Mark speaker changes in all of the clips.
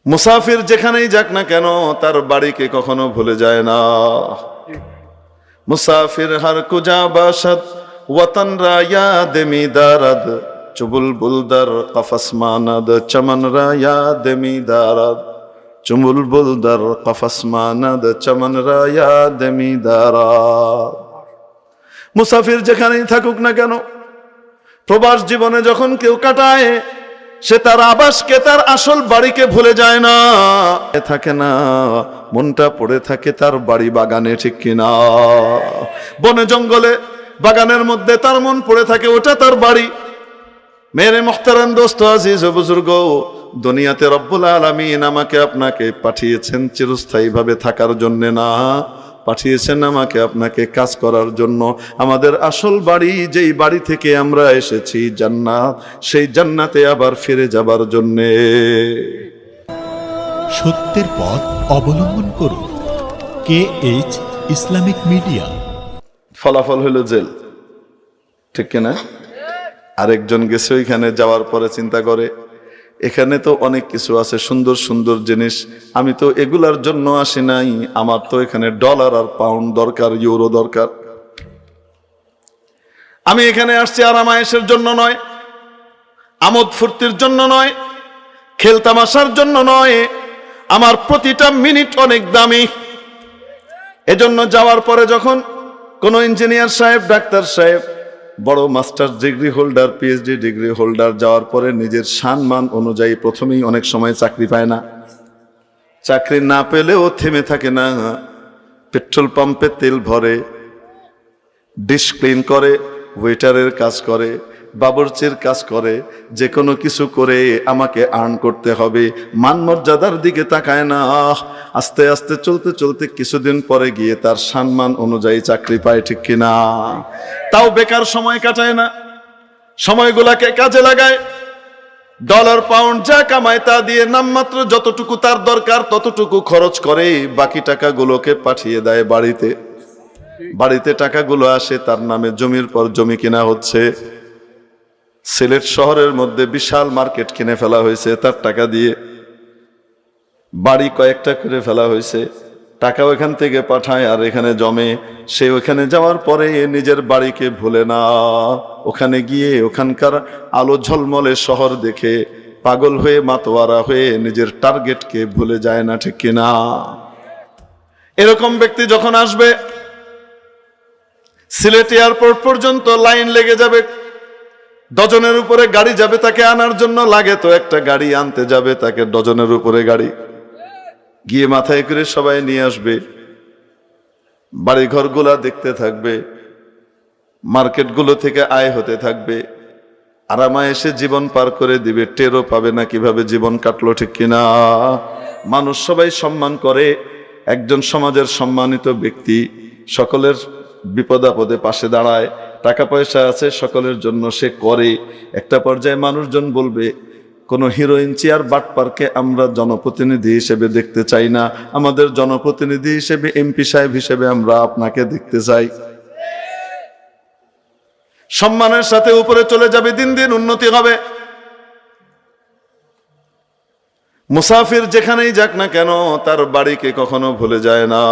Speaker 1: মুসাফির যেখানেই যাক না কেন তার বাড়িকে কখনো ভুলে যায় না। মুসাফির হার কুজা বাসাদ ওয়াতন রা ইয়াদ মি দারাদ চুবুল বুলদার কফস মানাদ চমন রা ইয়াদ মি দারাদ চুবুল বুলদার কফস মানাদ চমন রা ইয়াদ মি দারাদ। মুসাফির যেখানেই থাকুক না কেন, প্রবাস জীবনে যখন কেউ কাটায় সে তার আবাসকে, তার আসল বাড়িকে ভুলে যায় না, থাকে না, মনটা পড়ে থাকে তার বাড়ি বাগানে, ঠিক কিনা? বনে জঙ্গলে বাগানের মধ্যে তার মন পড়ে থাকে, ওটা তার বাড়ি। মেরে মুহতারাম দোস্ত আজিজ ও বুজুর্গ, দুনিয়াতে রব্বুল আলামিন আমাকে আপনাকে পাঠিয়েছেন চিরস্থায়ীভাবে থাকার জন্য না, পাঠিয়েছেন আমাকে আপনাকে কাজ করার জন্য। আমাদের আসল বাড়ি, যেই বাড়ি থেকে আমরা এসেছি জান্নাত, সেই জান্নাতে আবার ফিরে যাবার জন্য।
Speaker 2: সত্যের পথ অবলম্বন করুন। KH Islamic media.
Speaker 1: ফলাফল হলো জেল, ঠিক কিনা? আরেকজন গেছে ওইখানে, যাওয়ার পরে চিন্তা করে এখানে তো অনেক কিছু আছে, সুন্দর সুন্দর জিনিস, আমি তো এগুলার জন্য আসি নাই, আমার তো এখানে ডলার আর পাউন্ড দরকার, ইউরো দরকার। আমি এখানে আসছি আরামায়েশের জন্য নয়, আমোদ ফুর্তির জন্য নয়, খেলতামাশার জন্য নয়, আমার প্রতিটা মিনিট অনেক দামি। এজন্য যাওয়ার পরে যখন কোনো ইঞ্জিনিয়ার সাহেব, ডাক্তার সাহেব, বড় masters degree holder, PhD degree holder যাওয়ার পরে নিজের সম্মান অনুযায়ী প্রথমেই অনেক সময় চাকরি পায় না। চাকরি না পেলেও থেমে থাকে না, পেট্রোল পাম্পে তেল ভরে, ডিশ ক্লিন করে, ওয়েটারের কাজ করে, বাবুর্চির কাজ করে, যে কোনো কিছু করে আমাকে আর্ন করতে হবে, মান মর্যাদার দিকে তাকায় না। আস্তে আস্তে চলতে চলতে কিছুদিন পরে গিয়ে তার সম্মান অনুযায়ী চাকরি পায়, ঠিক কিনা? তাও বেকার সময় কাটায় না, সময়গুলাকে কাজে লাগায়, ডলার পাউন্ড যা কামায় তা দিয়ে নামমাত্র যতটুকু তার দরকার ততটুকু খরচ করে, বাকি টাকাগুলোকে পাঠিয়ে দেয় বাড়িতে। বাড়িতে টাকাগুলো আসে, তার নামে জমির পর জমি কিনা হচ্ছে। সিলেট শহরের মধ্যে বিশাল মার্কেট কিনে ফেলা হয়েছে তার টাকা দিয়ে, বাড়ি কয়েকটা করে ফেলা হয়েছে, টাকা ওইখান থেকে পাঠায় আর এখানে জমে। সে ওখানে যাওয়ার পরে নিজের বাড়িকে ভুলে না, ওখানে গিয়ে ওখানকার আলো ঝলমলে শহর দেখে পাগল হয়ে মাতোয়ারা হয়ে নিজের টার্গেটকে ভুলে যায় না, ঠিক কিনা? এরকম ব্যক্তি যখন আসবে, সিলেট এয়ারপোর্ট পর্যন্ত লাইন লেগে যাবে, ডজনের উপরে গাড়ি যাবে তাকে আনার জন্য, লাগে তো একটা গাড়ি, আনতে যাবে তাকে ডজনের উপরে গাড়ি, গিয়ে মাথায় করে সবাই নিয়ে আসবে, বাড়ি ঘরগুলা দেখতে থাকবে, মার্কেটগুলো থেকে আয় হতে থাকবে, আরামায়েশে জীবন পার করে দিবে, টেরও পাবে না কিভাবে জীবন কাটলো, ঠিক কিনা? মানুষ সবাই সম্মান করে, একজন সমাজের সম্মানিত ব্যক্তি, সকলের বিপদ আপদে পাশে দাঁড়ায়, টাকা পয়সা আছে সকলের জন্য সে করে। একটা পর্যায়ে মানুষজন বলবে, কোনো হিরোইন চেয়ার বাটপারকে আমরা জনপ্রতিনিধি হিসেবে দেখতে চাই না, আমাদের জনপ্রতিনিধি হিসেবে, MP সাহেব হিসেবে আমরা আপনাকে দেখতে চাই। সম্মানের সাথে উপরে চলে যাবে, দিন দিন উন্নতি হবে। মুসাফির যেখানেই যাক না কেন তার বাড়িকে কখনো ভুলে যায় না।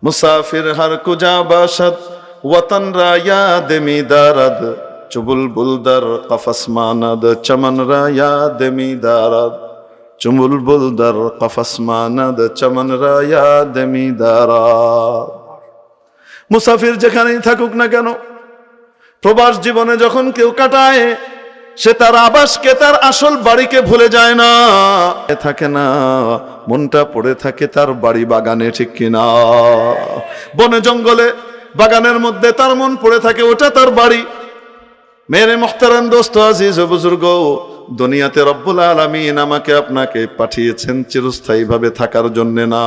Speaker 1: মুসাফির হার কুজা বাসাদ ওয়াতন রা ইয়াদ মি দারাদ চুবুল বুলদার কফস মানাদ চমন রা ইয়াদ মি দারাদ চুবুল বুলদার কফস মানাদ চমন রা ইয়াদ মি দারাদ। মুসাফির যেখানেই থাকুক না কেন, প্রবাস জীবনে যখন কেউ কাটায় সে তার আবাসকে, তার আসল বাড়িকে ভুলে যায় না, থাকে না, মনটা পড়ে থাকে তার বাড়ি বাগানে, ঠিক কিনা? বনে জঙ্গলে বাগানের মধ্যে তার মন পড়ে থাকে, ওটা তার বাড়ি। মেরে মুহতারাম দোস্ত আজিজ ও বুজুর্গ, দুনিয়াতে রব্বুল আলামিন আমাকে আপনাকে পাঠিয়েছেন চিরস্থায়ীভাবে থাকার জন্য না,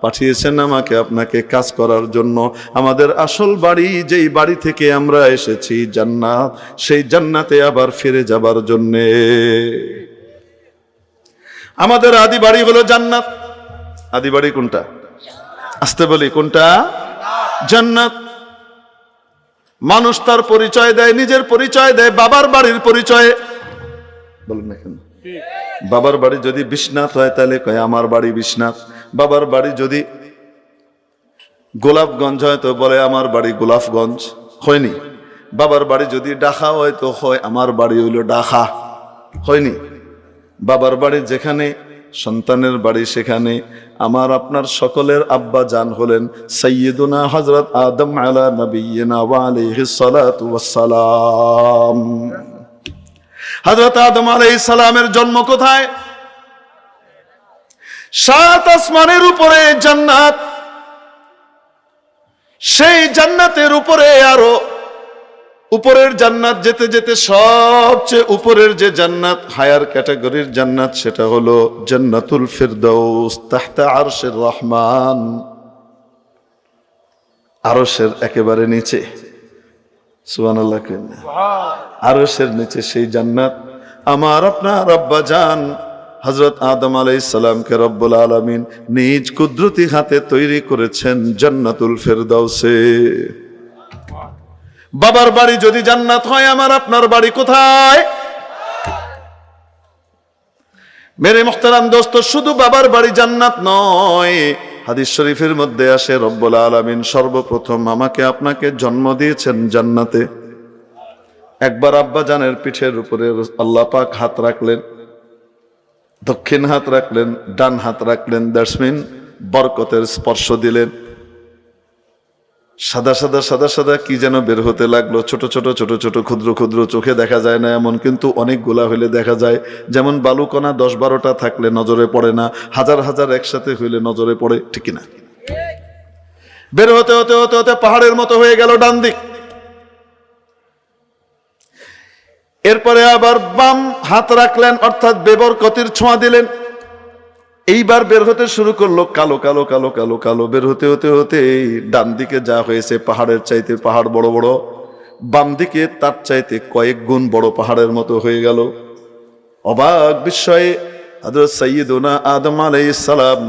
Speaker 1: পাঠিয়েছেন আমাকে আপনাকে কাজ করার জন্য। আমাদের আসল বাড়ি, যেই বাড়ি থেকে আমরা এসেছি জান্নাত, সেই জান্নাতে আবার ফিরে যাবার জন্য। আমাদের আদি বাড়ি হলো জান্নাত। আদি বাড়ি কোনটা? আসতে বলি, কোনটা? জান্নাত। মানুষ তার পরিচয় দেয়, নিজের পরিচয় দেয় বাবার বাড়ির পরিচয়ে। বলুন না কেন? বাবার বাড়ি যদি বিশ্বনাথ হয় তাহলে কয় আমার বাড়ি বিশ্বনাথ। বাবার বাড়ি যদি গোলাপগঞ্জ হয় তো বলে আমার বাড়ি গোলাপগঞ্জ। হয়নি? বাবার বাড়ি যদি ডাকা হয় তো হয় আমার বাড়ি হইল ডাকা। হয়নি? বাবার বাড়ি যেখানে সন্তানের বাড়ি সেখানে। আমার আপনার সকলের আব্বা জান হলেন সাইয়্যিদুনা হযরত আদম আলা নবিয়িনা ওয়া আলাইহিস সালাতু ওয়াস সালাম। হযরত আদম আলাইহিস সালামের জন্ম কোথায়? 7 আসমানের উপরে জান্নাত। সেই জান্নাতের উপরে আরো উপরের জান্নাত যেতে যেতে সবচেয়ে উপরের যে জান্নাত, হায়ার ক্যাটাগরির জান্নাত, সেটা হলো জান্নাতুল ফিরদাউস তাহতা আরশের রহমান। আরশের একেবারে নিচে, সুবহানাল্লাহ। আরশের নিচে সেই জান্নাত আমার আপনার আব্বা জান হযরত আদম আলাইহিস সালামকে রব্বুল আলামিন নিজ কুদরতি হাতে তৈরি করেছেন জান্নাতুল ফিরদাউসে। বাবার বাড়ি যদি জান্নাত হয়, আমার আপনার বাড়ি কোথায়? মেরে মুহতারাম দোস্ত, শুধু বাবার বাড়ি জান্নাত নয়, হাদিস শরীফের মধ্যে আসে রব্বুল আলামিন সর্বপ্রথম আমাকে আপনাকে জন্ম দিয়েছেন জান্নাতে। একবার আব্বা জানের পিঠের উপরে আল্লাহ পাক হাত রাখলেন, দক্ষিণ হাত রাখলেন, ডান হাত রাখলেন, দ্যাটস মিন বরকতের স্পর্শ দিলেন। সাদা সাদা সাদা সাদা কি যেন বের হতে লাগলো, ছোট ছোট ছোট ছোট ক্ষুদ্র ক্ষুদ্র, চোখে দেখা যায় না এমন, কিন্তু অনেকগুলা হইলে দেখা যায়। যেমন বালুকণা 10-12টা থাকলে নজরে পড়ে না, হাজার হাজার একসাথে হইলে নজরে পড়ে, ঠিক না? বের হতে হতে হতে হতে পাহাড়ের মতো হয়ে গেল ডান দিক। এরপরে আবার বাম হাত রাখলেন, অর্থাৎ বেবরকতির ছোঁয়া দিলেন। এইবার বের হতে শুরু করলো, কালো কালো কালো কালো কালো। বের হতে হতে হতে ডান দিকে যা হয়েছে পাহাড়ের চাইতে পাহাড় বড় বড়, বাম দিকে তার চাইতে কয়েক গুণ বড় পাহাড়ের মতো হয়ে গেল। অবাক বিস্ময়ে হযরত সাইয়্যিদুনা আদম আলাইহিস সালাম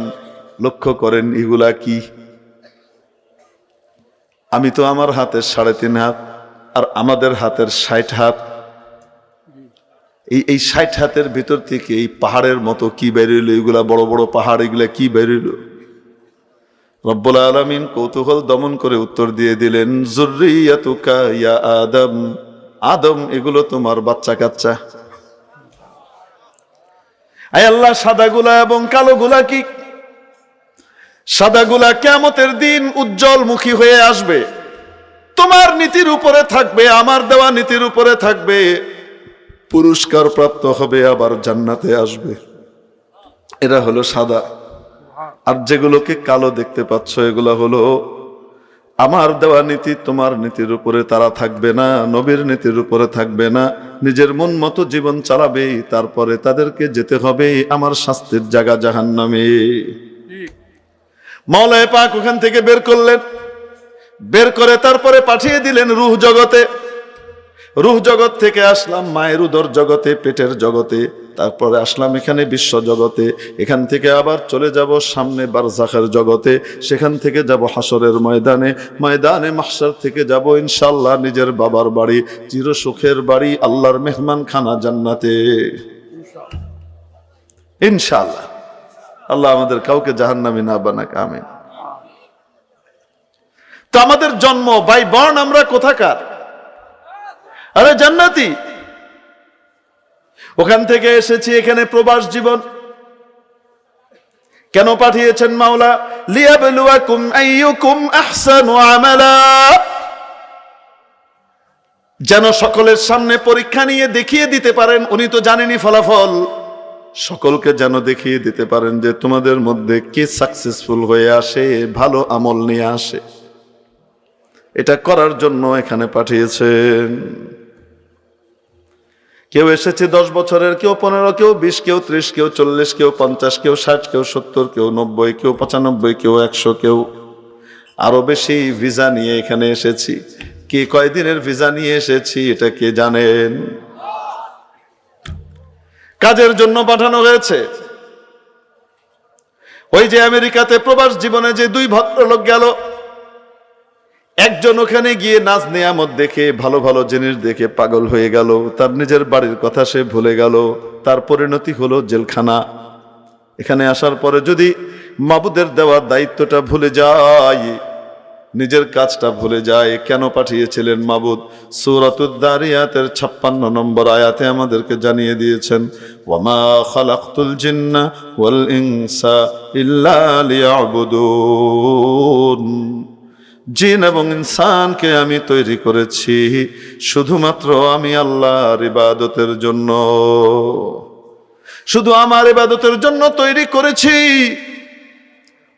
Speaker 1: লক্ষ্য করেন, এগুলা কি? আমি তো আমার হাতের 3.5 হাত আর আমাদের হাতের 60 হাত, এই 60 হাতের ভিতর থেকে এই পাহাড়ের মতো কি বেরিল? এগুলা বড় বড় পাহাড়, এগুলা কি বেরিল? রব্বুল আলামিন কৌতূহল দমন করে উত্তর দিয়ে দিলেন, যুররিয়াতুকা ইয়া আদম, আদম এগুলো তোমার বাচ্চা কাচ্চা। আয় আল্লাহ, সাদাগুলা এবং কালোগুলা কি? সাদাগুলা কিয়ামতের দিন উজ্জ্বল মুখী হয়ে আসবে, তোমার নীতির উপরে থাকবে, আমার দেওয়া নীতির উপরে থাকবে, পুরস্কার প্রাপ্ত হবে, আবার জান্নাতে আসবে। এরা হলো সাদা। আর যেগুলোকে কালো দেখতে পাচ্ছ, এগুলো হলো আমার দেওয়া নীতি, তোমার নীতির উপরে তারা থাকবে না, নবীর নীতির উপরে থাকবে না, নিজের মন মতো জীবন চালাবে, তারপরে তাদেরকে যেতে হবে আমার শাস্তির জায়গা জাহান্নামে। মাওলানা পাক ওখান থেকে বের করলেন, বের করে তারপরে পাঠিয়ে দিলেন রূহ জগতে। রূহ জগৎ থেকে আসলাম মায়ের উদর জগতে, পেটের জগতে, তারপরে আসলাম এখানে বিশ্ব জগতে। এখান থেকে আবার চলে যাব সামনে বারজাখের জগতে, সেখান থেকে যাব হাসরের ময়দানে, ময়দানে মাহশার থেকে যাব ইনশাআল্লাহ নিজের বাবার বাড়ি, চির সুখের বাড়ি, আল্লাহর মেহমান খানা জান্নাতে ইনশাআল্লাহ। আল্লাহ আমাদের কাউকে জাহান্নামী না বানাক, আমিন। তো আমাদের জন্ম বাই বর্ণ আমরা কোথাকার? আরে জান্নাতি। ওখান থেকে এসেছি এখানে প্রবাস জীবন। কেন পাঠিয়েছেন মাওলা? লিয়াবলুয়াকুম আইয়ুকুম আহসানু আমালা, যেন সকলের সামনে পরীক্ষা নিয়ে দেখিয়ে দিতে পারেন, উনি তো জানেনই ফলাফল, সকলকে যেন দেখিয়ে দিতে পারেন যে তোমাদের মধ্যে কে সাকসেসফুল হয়ে আসে, ভালো আমল নিয়ে আসে। এটা করার জন্য এখানে পাঠিয়েছেন। কেউ এসেছে 10 বছরের, কেউ 15, কেউ 20, কেউ 30, কেউ 40, কেউ 50, কেউ 60, কেউ 70, কেউ 90, কেউ 95, কেউ 100, কেউ আরো বেশি ভিসা নিয়ে এখানে এসেছি। কে কয়দিনের ভিসা নিয়ে এসেছি এটা কে জানেন? কাজের জন্য পাঠানো হয়েছে। ওই যে আমেরিকাতে প্রবাস জীবনে যে 2 ভদ্রলোক গেল, একজন ওখানে গিয়ে নাজ নিয়ামত দেখে, ভালো ভালো জিনিস দেখে পাগল হয়ে গেল। তার নিজের বাড়ির কথা সে ভুলে গেল। তার পরিণতি হলো জেলখানা। এখানে আসার পরে যদি মাবুদের দেওয়ার দায়িত্বটা ভুলে যায়, নিজের কাজটা ভুলে যায়, কেন পাঠিয়েছিলেন মাবুদ? সূরাতুদ দারিয়াতের 56 নম্বর আয়াতে আমাদেরকে জানিয়ে দিয়েছেন, ওয়ামা খালাকতুল জিন্না ওয়াল ইনসা ইল্লা লিয়াবুদুন। জিন এবং ইনসানকে আমি তৈরি করেছি শুধুমাত্র আমি আল্লাহর ইবাদতের জন্য, শুধু আমার ইবাদতের জন্য তৈরি করেছি,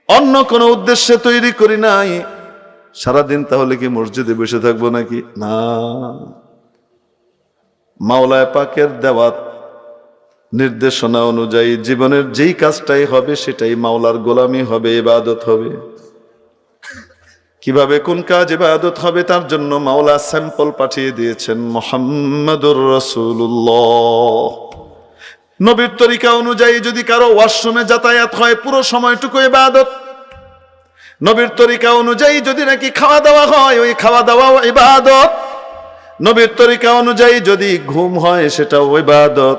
Speaker 1: অন্য কোনো উদ্দেশ্যে তৈরি করি নাই। সারাদিন তাহলে কি মসজিদে বসে থাকবো নাকি? না, মাওলানা পাকের দেওয়া নির্দেশনা অনুযায়ী জীবনের যেই কাজটাই হবে সেটাই মাওলার গোলামি হবে, ইবাদত হবে। কিভাবে কোন কাজ ইবাদত হবে তার জন্য মাওলা স্যাম্পল পাঠিয়ে দিয়েছেন, মুহাম্মাদুর রাসূলুল্লাহ। নবীর তরিকা অনুযায়ী যদি কারো ওয়াশরুমে যাতায়াত হয় পুরো সময়টুকু ইবাদত। নবীর তরিকা অনুযায়ী যদি নাকি খাওয়া দাওয়া হয় ওই খাওয়া দাওয়াও ইবাদত। নবীর তরিকা অনুযায়ী যদি ঘুম হয় সেটাও ইবাদত।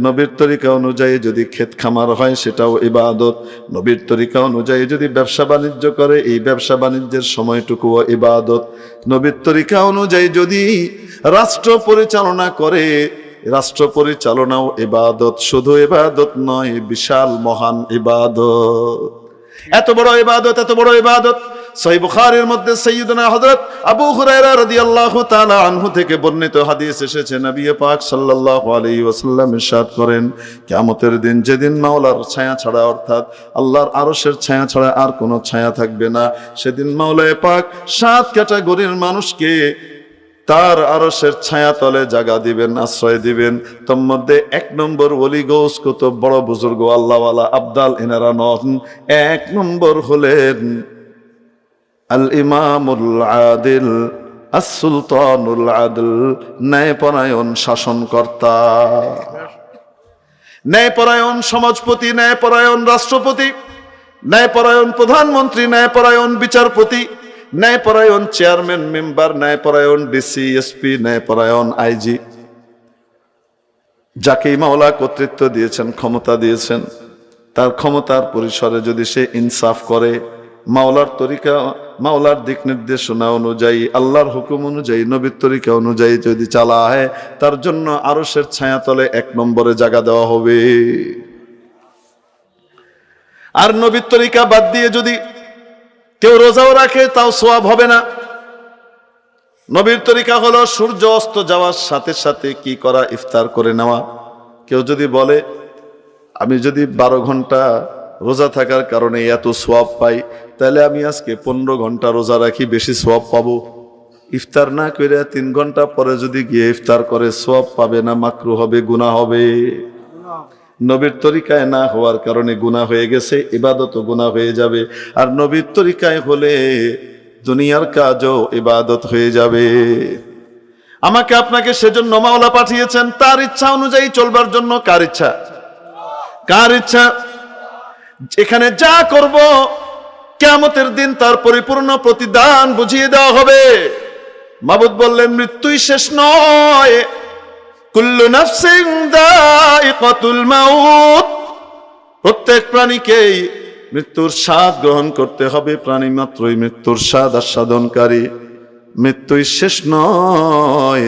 Speaker 1: নবীর তরিকা অনুযায়ী যদি ক্ষেত খামার হয় সেটাও ইবাদত। নবীর তরিকা অনুযায়ী যদি ব্যবসা বাণিজ্য করে এই ব্যবসা বাণিজ্যের সময়টুকুও ইবাদত। নবীর তরিকা অনুযায়ী যদি রাষ্ট্র পরিচালনা করে রাষ্ট্র পরিচালনাও ইবাদত। শুধু ইবাদত নয়, বিশাল মহান ইবাদত। এত বড় ইবাদত, এত বড় ইবাদত। সহিহ বুখারীর মধ্যে সাইয়্যিদুনা হযরত আবু হুরায়রা রাদিয়াল্লাহু তাআলা আনহু থেকে বর্ণিত হাদিস এসেছে, নবী পাক সাল্লাল্লাহু আলাইহি ওয়াসাল্লাম ইরশাদ করেন, কিয়ামতের দিন যেদিন মাওলার ছায়া ছাড়া অর্থাৎ আল্লাহর আরশের ছায়া ছাড়া আর কোনো ছায়া থাকবে না, সেদিন মাওলা পাক 7 ক্যাটাগরির মানুষকে তার আরশের ছায়া তলে জায়গা দিবেন, আশ্রয় দিবেন। তোর মধ্যে 1 নম্বর ওলি গৌস, কত বড় বুজুর্গ আল্লাহওয়ালা আবদাল এনারা নন। 1 নম্বর হলেন আল ইমামুল আদিল আস সুলতানুল আদল, ন্যায়পরায়ণ শাসনকর্তা, ন্যায়পরায়ণ সমাজপতি, ন্যায়পরায়ণ রাষ্ট্রপতি, ন্যায়পরায়ণ প্রধানমন্ত্রী, ন্যায়পরায়ণ বিচারপতি, ন্যায়পরায়ণ চেয়ারম্যান মেম্বার, ন্যায়পরায়ণ ডিসি এসপি, ন্যায়পরায়ণ আইজি, যাকে মাওলা কর্তৃত্ব দিয়েছেন, ক্ষমতা দিয়েছেন, তার ক্ষমতার পরিসরে যদি সে ইনসাফ করে, মাওলার তরিকা, মাওলার দিক নির্দেশনা অনুযায়ী, আল্লাহর হুকুম অনুযায়ী, নবীর তরিকা অনুযায়ী যদি চালায়, তার জন্য আরশের ছায়াতলে 1 নম্বরে জায়গা দেওয়া হবে। আর নবীর তরিকা বাদ দিয়ে যদি কেউ রোজাও রাখে তাও সওয়াব হবে না। নবীর তরিকা হলো সূর্য অস্ত যাওয়ার সাথে সাথে কি করা? ইফতার করে নেওয়া। কেউ যদি বলে আমি যদি 12 ঘন্টা রোজা থাকার কারণে এত সওয়াব পাই, তাহলে আমি আজকে 15 ঘন্টা রোজা রাখি, বেশি সওয়াব পাবো। ইফতার না করে 3 ঘন্টা পরে যদি গিয়ে ইফতার করে সওয়াব পাবে না, মাকরুহ হবে, গুনাহ হবে। নবীর তরিকায় না হওয়ার কারণে গুনাহ হয়ে গেছে, ইবাদতও গুনাহ হয়ে যাবে। আর নবীর তরিকায় হলে দুনিয়ার কাজও ইবাদত হয়ে যাবে। আমাকে আপনাকে সেজন্য মাওলা পাঠিয়েছেন তার ইচ্ছা অনুযায়ী চলবার জন্য। কার ইচ্ছা? কার ইচ্ছা? এখানে যা করব কিয়ামতের দিন তার পরিপূর্ণ প্রতিদান বুঝিয়ে দেওয়া হবে। মাবুদ বললেন মৃত্যুই শেষ নয়, কুল্লু নাফসিন যায়িকাতুল মাউত, প্রত্যেক প্রাণীকেই মৃত্যুর স্বাদ গ্রহণ করতে হবে। প্রাণী মাত্রই মৃত্যুর স্বাদ আস্বাদনকারী। মৃত্যুই শেষ নয়,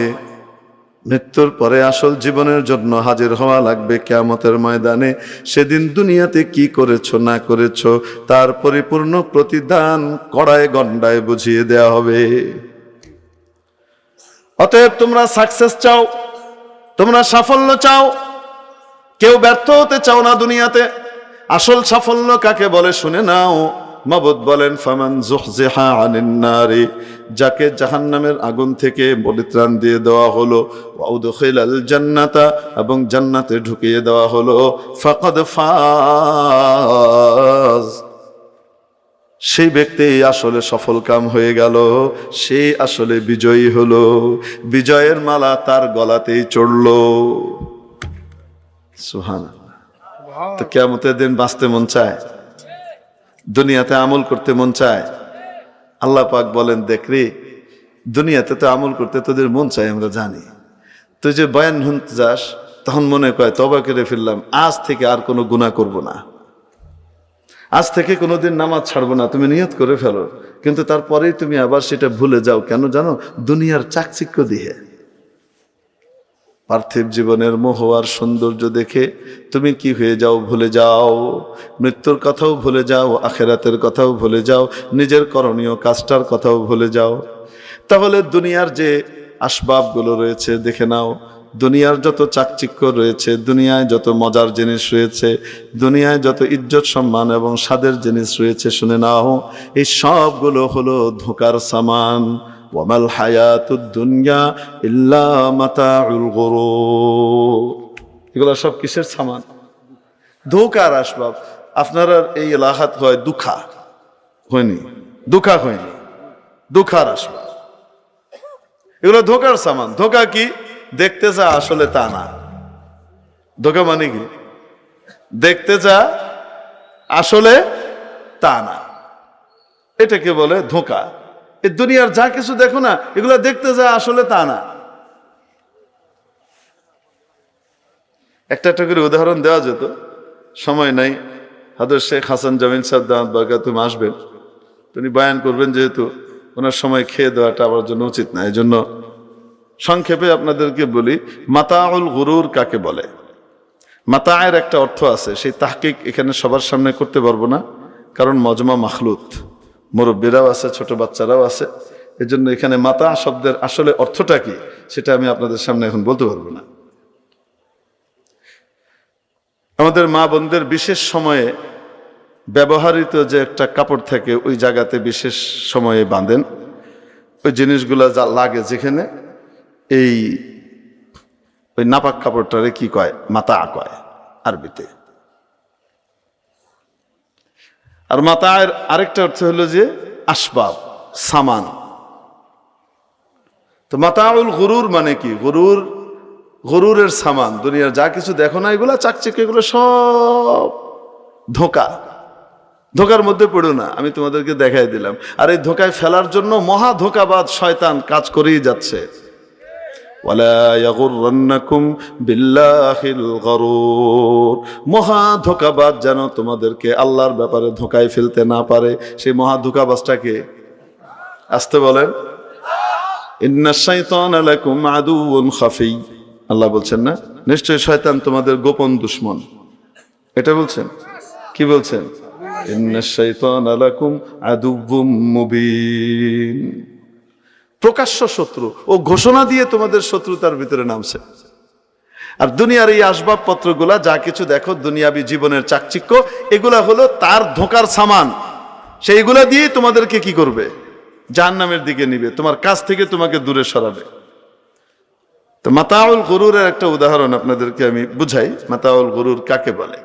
Speaker 1: মৃত্যুর পরে আসল জীবনের জন্য হাজির হওয়া লাগবে কিয়ামতের ময়দানে। সেদিন দুনিয়াতে কি করেছো না করেছো তার পরিপূর্ণ প্রতিদান কড়ায় গন্ডায় বুঝিয়ে দেয়া হবে। অতএব তোমরা সাকসেস চাও, তোমরা সাফল্য চাও, কেউ ব্যর্থ হতে চাও না দুনিয়াতে। আসল সাফল্য কাকে বলে শুনে নাও। মাবুদ বলেন ফামান যুহজিহা আনিন নারি, যাকে জাহান্নামের আগুন থেকে পরিত্রাণ দিয়ে দেওয়া হলো, ওয়া উদখিলাল জান্নাতা, এবং জান্নাতে ঢুকিয়ে দেওয়া হলো, ফাকাদ ফাজ, সেই ব্যক্তি আসলে সফল কাম হয়ে গেল, সে আসলে বিজয়ী হলো। বিজয়ের মালা তার গলাতেই চড়লো। সুবহানাল্লাহ। তো কিয়ামতের দিন বাঁচতে মন চায়, দুনিয়াতে আমল করতে মন চায়, আল্লাহ পাক বলেন, দেখ রে, দুনিয়াতে তো আমল করতে তোদের মন চাই, আমরা জানি। তুই যে বয়ান শুনতে যাস, তখন মনে কয় তওবা করে ফেললাম, আজ থেকে আর কোনো গুনাহ করব না, আজ থেকে কোনোদিন নামাজ ছাড়বো না। তুমি নিয়ত করে ফেলো, কিন্তু তারপরেই তুমি আবার সেটা ভুলে যাও। কেন জানো? দুনিয়ার চাকচিক্য দিয়ে, পার্থিব জীবনের মোহ আর সৌন্দর্য দেখে তুমি কি হয়ে যাও? ভুলে যাও, মৃত্যুর কথাও ভুলে যাও, আখেরাতের কথাও ভুলে যাও, নিজের করণীয় কাজটার কথাও ভুলে যাও। তাহলে দুনিয়ার যে আসবাবগুলো রয়েছে দেখে নাও, দুনিয়ার যত চাকচিক্য রয়েছে, দুনিয়ায় যত মজার জিনিস রয়েছে, দুনিয়ায় যত ইজ্জত সম্মান এবং স্বাদের জিনিস রয়েছে, শুনে নাও, এই সবগুলো হলো ধোঁকার সামান। ওয়ামাল হায়াতুদ দুনিয়া ইল্লা মাতাউল গুরুর। এগুলো সব কিসের সামান? ধোঁকার আসবাব। আপনারা এই এলাকাত হয় দুঃখা হয়নি, দুঃখা হয়নি, দুঃখার আসবাব। এগুলো ধোঁকার সামান। ধোঁকা কি? দেখতে যা আসলে তা না। ধোঁকা মানে কি? দেখতে যা আসলে তা না, এটাকে বলে ধোঁকা। এই দুনিয়ার যা কিছু দেখো না, এগুলো দেখতে যা আসলে তা না। একটা একটা করে উদাহরণ দেওয়া যেত, সময় নাই। হযরত শেখ হাসান জামিল সাহেব দাওয়াত বারকাতুম আসবেন, তিনি বয়ান করবেন, যেহেতু ওনার সময় খেয়ে দেওয়াটা আমার জন্য উচিত না, এই জন্য সংক্ষেপে আপনাদেরকে বলি, মাতাউল গুরুর কাকে বলে। মাতায়ের একটা অর্থ আছে, সেই তাহকিক এখানে সবার সামনে করতে পারবো না, কারণ মজমা মাখলুত, মুরব্বীরাও আছে, ছোট বাচ্চারাও আছে। এজন্য এখানে মাতা শব্দের আসলে অর্থটা কি সেটা আমি আপনাদের সামনে এখন বলতে পারবো না। আমাদের মা বোনদের বিশেষ সময়ে ব্যবহৃত যে একটা কাপড় থাকে, ওই জায়গাতে বিশেষ সময়ে বাঁধেন, ওই জিনিসগুলা যা লাগে যেখানে, এই ওই নাপাক কাপড়টারে কি কয়? মাতা কয় আরবিতে। আর মাতায়ের আরেকটা অর্থ হলো যে আসবাব, সামান। তো মাতাউল গুরুর মানে কি? গুরুর, গুরুরের সামান। দুনিয়ার যা কিছু দেখো না, এগুলা চাকচিক, এগুলো সব ধোঁকা। ধোঁকার মধ্যে পড়ো না, আমি তোমাদেরকে দেখাই দিলাম। আর এই ধোঁকায় ফেলার জন্য মহা ধোঁকাবাজ শয়তান কাজ করেই যাচ্ছে। ওয়ালা ইয়াগুররান্নাকুম বিল্লাহিল গরুর। মহা ধোঁকাবাজ যেন তোমাদেরকে আল্লাহর ব্যাপারে ধোঁকায় ফেলতে না পারে। সেই মহা ধোঁকাবাজটাকে আসতে বলেন, ইন্নাশ শাইতানা লাকুম আদুউন খাফি। আল্লাহ বলছেন না, নিশ্চয় শয়তান তোমাদের গোপন দুশমন। এটা বলছেন, কি বলছেন? ইন্নাশ শাইতানা লাকুম আদুউম মুবিন। প্রকাশ্য শত্রু, ও ঘোষণা দিয়ে তোমাদের শত্রুতার ভিতরে নামছে। আর দুনিয়ার এই আসবাবপত্রগুলা যা কিছু দেখো, দুনিয়াবী জীবনের চাকচিক্য, এগুলা হলো তার ধোঁকার সামান। সেইগুলা দিয়ে তোমাদেরকে কি করবে? জাহান্নামের দিকে নিবে, তোমার কাছ থেকে তোমাকে দূরে সরাবে। তো মাতাউল গুরুরের একটা উদাহরণ আপনাদেরকে আমি বুঝাই, মাতাউল গুরুর কাকে বলে।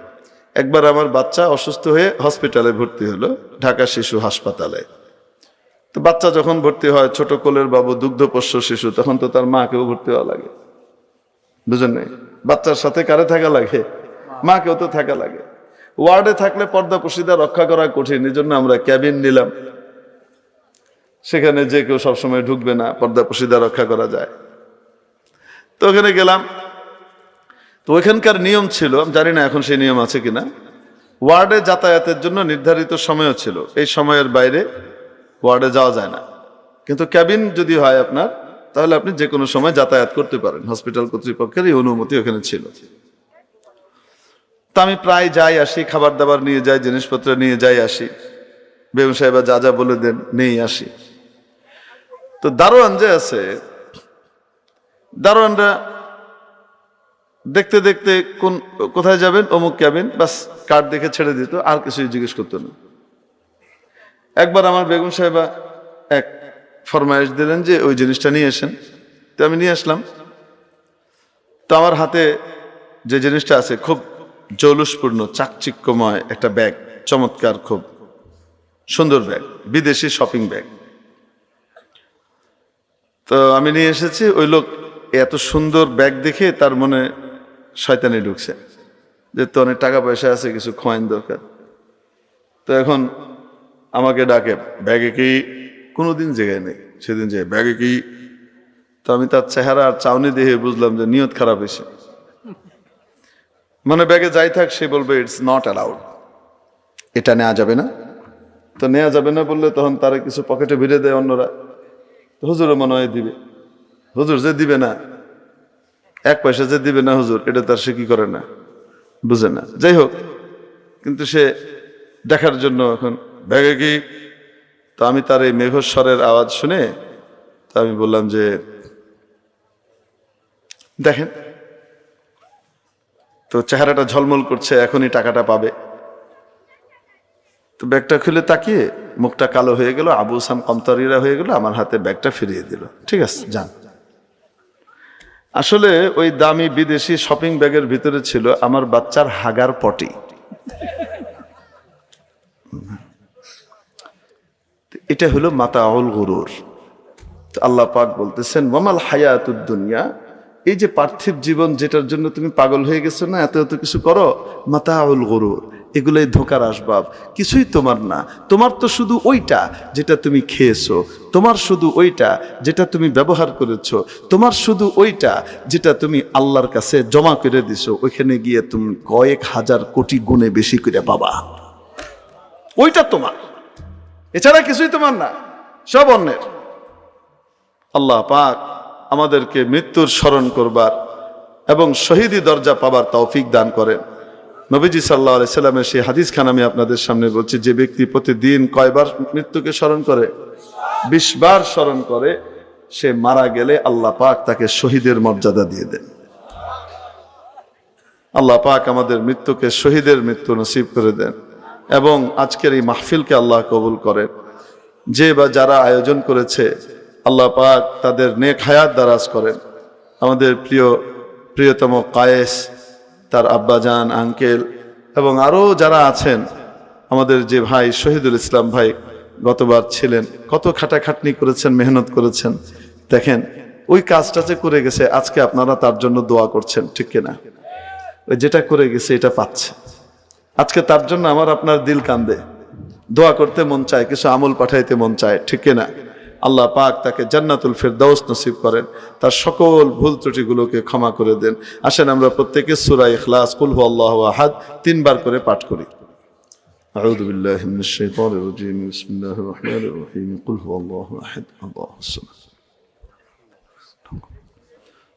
Speaker 1: একবার আমার বাচ্চা অসুস্থ হয়ে হসপিটালে ভর্তি হলো, ঢাকা শিশু হাসপাতালে। তো বাচ্চা যখন ভর্তি হয়, ছোট কোলের বাবু, দুগ্ধপোষ্য শিশু, তখন তো তার মাকেও ভর্তি হওয়া লাগে, বুঝেন নাই? বাচ্চার সাথে কারে থাকা লাগে? মাকেও তো থাকা লাগে। ওয়ার্ডে থাকলে পর্দা পর্দা রক্ষা করা কঠিন, এই জন্য আমরা ক্যাবিন নিলাম, সেখানে যে কেউ সবসময় ঢুকবে না, পর্দা পর্দা রক্ষা করা যায়। তো ওখানে গেলাম, তো ওইখানকার নিয়ম ছিল, আমি জানি না এখন সেই নিয়ম আছে কিনা, ওয়ার্ডে যাতায়াতের জন্য নির্ধারিত সময়ও ছিল, এই সময়ের বাইরে ওয়ার্ডে যাওয়া যায় না। কিন্তু ক্যাবিন যদি হয় আপনার, তাহলে আপনি যে কোনো সময় যাতায়াত করতে পারেন। হসপিটাল কর্তৃপক্ষের এই অনুমতি ওখানে ছিল। তা আমি প্রায় যাই আসি, খাবার দাবার নিয়ে যাই, জিনিসপত্র নিয়ে যাই আসি, বেগম সাহেবা যা যা বলে দেন নিয়ে আসি। তো দারোয়ান যে আছে, দারোয়ানরা দেখতে দেখতে কোথায় যাবেন, অমুক ক্যাবিন, বাস কার্ড দেখে ছেড়ে দিত, আর কিছুই জিজ্ঞেস করতো না। একবার আমার বেগম সাহেবা এক ফরমায়েশ দিলেন যে ওই জিনিসটা নিয়ে আসেন। তো আমি নিয়ে আসলাম। তো আমার হাতে যে জিনিসটা আছে, খুব জৌলুসপূর্ণ, চাকচিক্যময় একটা ব্যাগ, চমৎকার, খুব সুন্দর ব্যাগ, বিদেশি শপিং ব্যাগ। তো আমি নিয়ে এসেছি, ওই লোক এত সুন্দর ব্যাগ দেখে তার মনে শয়তানি ঢুকছে, যে তো অনেক টাকা পয়সা আছে, কিছু কয়েন দরকার। তো এখন আমাকে ডাকে, ব্যাগে কি কোনোদিন জেগে নেই। সেদিন যে ব্যাগে কি, তো আমি তার চেহারা আর চাউনি দেখে বুঝলাম যে নিয়ত খারাপ হয়েছে। মানে ব্যাগে যাই থাক সে বলবে ইটস নট অ্যালাউড, এটা নেওয়া যাবে না। তো নেওয়া যাবে না বললে তখন তারা কিছু পকেটে ভিড়ে দেয় অন্যরা, হুজুরও মনে হয় দিবে। হুজুর যে দিবে না, 1 পয়সা যে দিবে না হুজুর, এটা তার সে কি করে না, বুঝে না। যাই হোক, কিন্তু সে দেখার জন্য এখন ব্যাগে কি, তো আমি তার এই মেঘস্বরের আওয়াজ শুনে তা আমি বললাম যে দেখেন তো চেহারাটা ঝলমল করছে, এখনই টাকাটা পাবে। তো ব্যাগটা খুলে তাকিয়ে মুখটা কালো হয়ে গেল, আবু সাম কমতারিরা হয়ে গেল, আমার হাতে ব্যাগটা ফিরিয়ে দিল। ঠিক আছে যান। আসলে ওই দামি বিদেশি শপিং ব্যাগের ভিতরে ছিল আমার বাচ্চার হাগার পটি। এটা হলো মাতাউল গুরুর। আল্লাহ পাক বলতেছেন ওয়ামাল হায়াতুদ দুনিয়া, এই যে পার্থিব জীবন যেটার জন্য তুমি পাগল হয়ে গেছো না, এত এত কিছু করো, মাতাউল গুরুর, এগুলোই ধোকার আসবাব, কিছুই তোমার না। তোমার তো শুধু ওইটা যেটা তুমি খেয়েছো, তোমার শুধু ওইটা যেটা তুমি ব্যবহার করেছো, তোমার শুধু ওইটা যেটা তুমি আল্লাহর কাছে জমা করে দিছো, ওইখানে গিয়ে তুমি কয়েক হাজার কোটি গুণে বেশি করে পাবা। ওইটা তোমার, এছাড়া কিছুই তোমার না, সব অন্যের। আল্লাহ পাক আমাদেরকে মৃত্যুর স্মরণ করবার এবং শহীদি দরজা পাবার তৌফিক দান করেন। নবীজি সাল্লাল্লাহু আলাইহি সাল্লামের সেই হাদিস খান আমি আপনাদের সামনে বলছি, যে ব্যক্তি প্রতিদিন কয়বার মৃত্যুকে স্মরণ করে, 20 বার স্মরণ করে, সে মারা গেলে আল্লাহ পাক তাকে শহীদের মর্যাদা দিয়ে দেন। আল্লাহ পাক আমাদের মৃত্যুকে শহীদের মৃত্যু নসিব করে দেন এবং আজকের এই মাহফিলকে আল্লাহ কবুল করেন। যে বা যারা আয়োজন করেছে আল্লাহ পাক তাদের নেক হায়াত দারাজ করেন। আমাদের প্রিয়তম কায়েস, তার আব্বাজান, আঙ্কেল এবং আরও যারা আছেন, আমাদের যে ভাই শহীদুল ইসলাম ভাই গতবার ছিলেন, কত খাটাখাটনি করেছেন, মেহনত করেছেন। দেখেন ওই কাজটা যে করে গেছে, আজকে আপনারা তার জন্য দোয়া করছেন, ঠিক কিনা? ওই যেটা করে গেছে এটা পাচ্ছে, আজকে তার জন্য আমার আপনার দিল কান্দে, দোয়া করতে মন চায়, কিছু আমল পাঠাইতে মন চায়, ঠিক কিনা? আল্লাহ পাক তাকে জান্নাতুল ফিরদাউস নসিব করেন, তার সকল ভুল ত্রুটিগুলোকে ক্ষমা করে দেন। আসেন আমরা প্রত্যেকে সূরা ইখলাস, কুল হুয়াল্লাহু আহাদ 3 বার করে পাঠ করি। আউযু বিল্লাহি মিনাশ শাইতানির রাজীম, বিসমিল্লাহির রহমানির রহিম, কুল হুয়াল্লাহু আহাদ, আল্লাহুস সামাদ,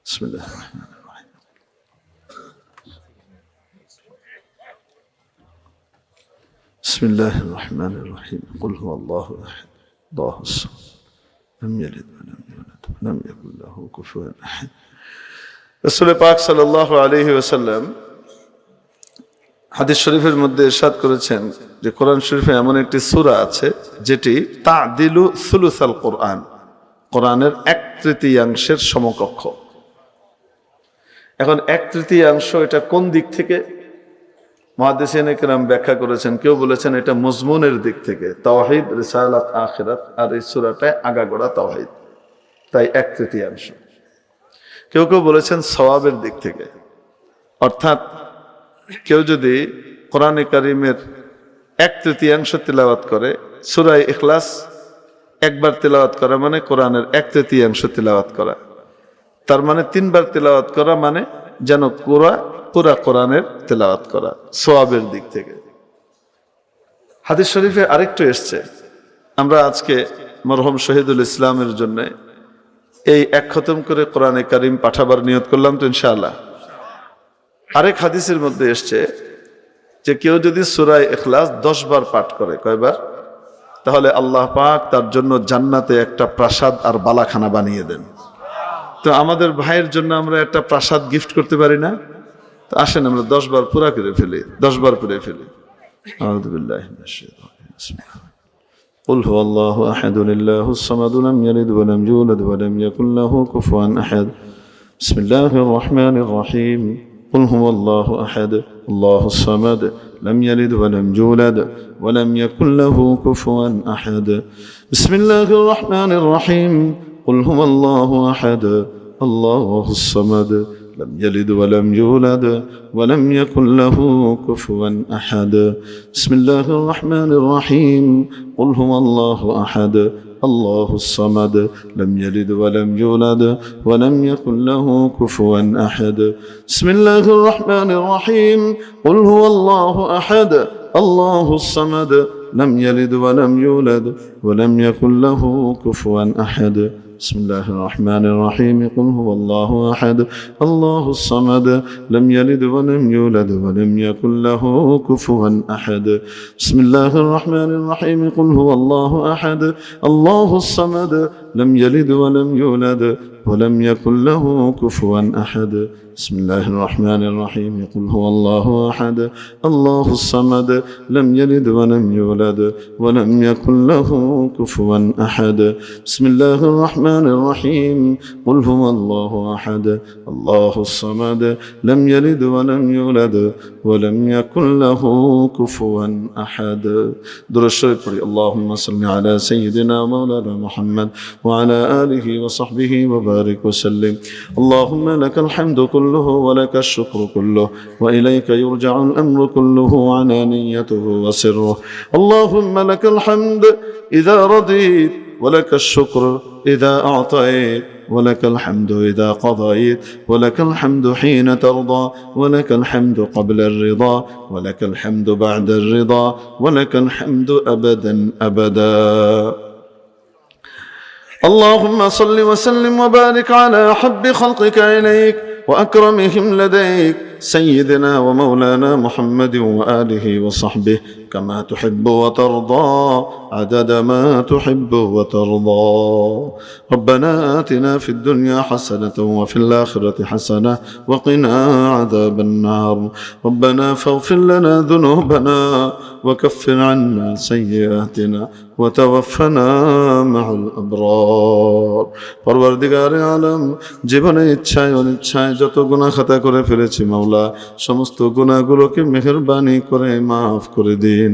Speaker 1: বিসমিল্লাহির রহমানির রহিম, বিসমিল্লাহির রহমানির রহিম, কুল হুয়াল্লাহু আহাদ, আল্লাহুস সামাদ, لم يلد ولم يولد ولم يكن له كفوا احد। রাসূল পাক সাল্লাল্লাহু আলাইহি ওয়াসাল্লাম হাদিস শরীফের মধ্যে ইরশাদ করেছেন যে কোরআন শরীফে এমন একটি সূরা আছে যেটি তা'দিলু সুলুসাল কোরআন, কোরআনের 1/3 সমকক্ষ। এখন 1/3 এটা কোন দিক থেকে? মুহাদ্দিসিনে কেরাম ব্যাখ্যা করেছেন। কেউ বলেছেন এটা মজমুনের দিক থেকে, তাওহীদ, রিসালাত, আখিরাত, আর এই সূরাটায় আগাগোড়া তাওহীদ, তাই 1/3। কেউ কেউ বলেছেন সওয়াবের দিক থেকে, অর্থাৎ কেউ যদি কোরআনে কারীমের 1/3 তিলাওয়াত করে, সূরা ইখলাস একবার তিলাওয়াত করা মানে কোরআনের 1/3 তিলাওয়াত করা, তার মানে 3 বার তিলাওয়াত করা মানে যেন পুরা কোরআনের তেলাওয়াত করা, সওয়াবের দিক থেকে। হাদিস শরীফে আরেকটু এসছে, আমরা আজকে মরহুম শহীদুল ইসলামের জন্য এই 1 খতম করে কোরআনে কারীম পাঠাবার নিয়ত করলাম, তো ইনশাআল্লাহ। আরেক হাদিসের মধ্যে এসছে যে কেউ যদি সূরা ইখলাস 10 বার পাঠ করে, কয়বার? তাহলে আল্লাহ পাক তার জন্য জান্নাতে একটা প্রাসাদ আর বালাখানা বানিয়ে দেন। তো আমাদের ভাইয়ের জন্য আমরা একটা প্রাসাদ গিফট করতে পারি না? তো আসেন আমরা 10 বার পুরা করে ফেলি, 10 বার পড়ে ফেলি। আউযু বিল্লাহি মিনাশ শাইতানির রাজীম, কুল হুয়াল্লাহু আহাদ, আল্লাহুস সামাদ, লাম ইয়ালিদ ওয়া লাম ইউলাদ ওয়া লাম ইয়াকুল লাহু কুফুয়ান আহাদ, বিসমিল্লাহির রহমানির রহিম, কুল হুয়াল্লাহু আহাদ, আল্লাহুস সামাদ, লাম ইয়ালিদ ওয়া লাম ইউলাদ ওয়া লাম ইয়াকুল লাহু কুফুয়ান আহাদ, বিসমিল্লাহির রহমানির রহিম, কুল হুয়াল্লাহু আহাদ, আল্লাহুস সামাদ, لم يلد ولم يولد ولم يكن له كفوا أحد، بسم الله الرحمن الرحيم، قل هو الله أحد، الله الصمد لم يلد ولم يولد ولم يكن له كفوا أحد بسم الله الرحمن الرحيم قل هو الله أحد الله الصمد لم يلد ولم يولد ولم يكن له كفوا أحد بسم الله الرحمن الرحيم قل هو الله أحد الله الصمد لم يلد ولم يولد ولم يكن له كفوا أحد بسم الله الرحمن الرحيم قل هو الله أحد الله الصمد لم يلد ولم يولد ولم يكن له كفوا أحد بسم الله الرحمن الرحيم قل هو الله أحد الله الصمد لم يلد ولم يولد ولم يكن له كفوا أحد بسم الله الرحمن الرحيم قل هو الله أحد الله الصمد لم يلد ولم يولد ولم يكن له كفوا أحد درشت اللهم صل على سيدنا مولانا محمد وعلى آله وصحبه وبارك وسلم اللهم لك الحمد كله ولك الشكر كله وإليك يرجع الأمر كله علانيته وسره اللهم لك الحمد إذا رضيت ولك الشكر إذا أعطيت ولك الحمد إذا قضيت ولك الحمد حين ترضى ولك الحمد قبل الرضا ولك الحمد بعد الرضا ولك الحمد أبدا أبدا اللهم صل وسلم وبارك على حب خلقك إليك وأكرمهم لديك سيدنا ومولانا محمد وآله وصحبه كما تحب وترضى عدد ما تحب وترضى ربنا آتنا في الدنيا حسنة وفي الآخرة حسنة وقنا عذاب النار ربنا فاغفر لنا ذنوبنا وكفر عنا سيئاتنا وتوفنا مع الأبرار পরওয়ারদিগার আলম জীবনে ইচ্ছায় অনিচ্ছায় যত গুনাহ খাতা করে ফেলেছি মাওলা সমস্ত গুনাহগুলোকে মেহেরবানি করে মাফ করে দিন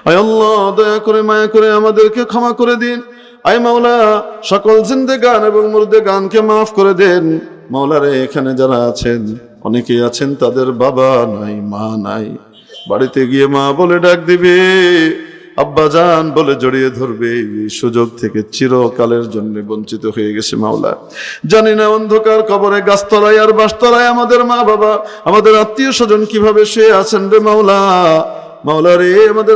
Speaker 1: আয় আল্লাহ দয়া করে মায়া করে আমাদেরকে ক্ষমা করে দিন আয় মাওলা সকল জিন্দেগান এবং মুর্দেগানকে মাফ করে দেন মাওলা রে এখানে যারা আছেন অনেকেই আছেন তাদের বাবা নাই মা নাই বাড়িতে গিয়ে মা বলে ডাক দিবে আব্বা জান বলে জড়িয়ে ধরবে এই সুযোগ থেকে চিরকালের জন্য বঞ্চিত হয়ে গেছে মাওলা জানি না অন্ধকার কবরে গাছতলায় আর বাসতলায় আমাদের মা বাবা আমাদের আত্মীয় স্বজন কিভাবে শুয়ে আছেন রে মাওলা মাওলা রে আমাদের